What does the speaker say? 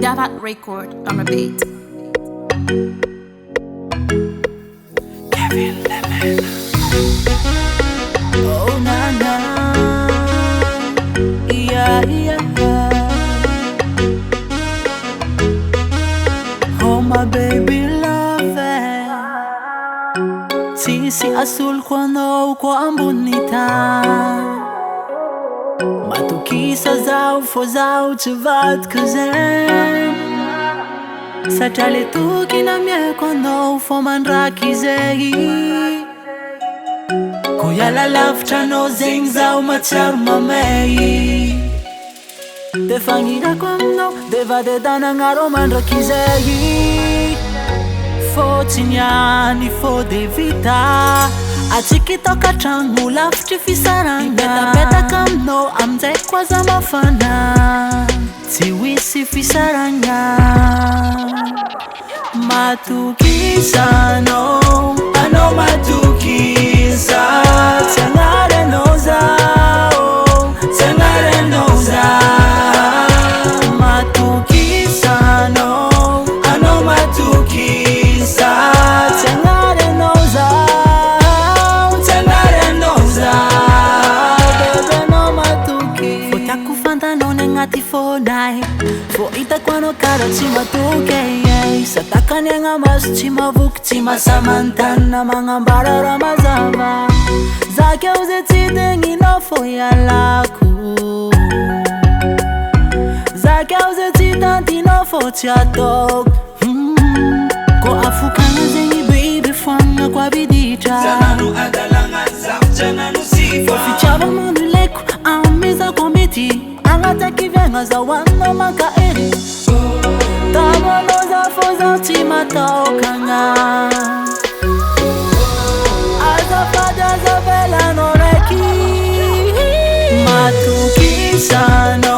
That record on repeat. KHevin Le Mena. Oh na na, yeah yeah. Oh my baby love it. Sisi azul quando uko bonita. Matokisa zao fozao chivat kazem. Satale tu kina mie quando foman rakizegi. Koya la lavtra no zengzao machar mamei. De fangira quando deva de dana ngaro man rakizegi. Fo tinyani fo de vita. Achiki toka changu lafti fisaranga. Beta kam no amze kwa za mafana. Tiwisi fisaranga. Matukisa no, ano matukisa. Tengare noza, oh, tengare noza. Matukisa no, ano matukisa. Tengare noza, tengare noza. Bebe no matuki. Fota kufanta no nengati fonai. Fo ita kwano karo chima tuke. Sataka nga mas chima vuk chima samantana mga bara ramazava. Zake uzeti ngino fo ya laku. Zake uzeti tanti no fo chatok. Ko afukana zengi baby fanga kwa bidija. Jananu adalanga zap jananu sifa. Ko fichaba manuleku amiza komiti. Angata kivenga za wano maka eri. Tamonoza foza timatokanga. Azafada zavela noreki. Matukisa no.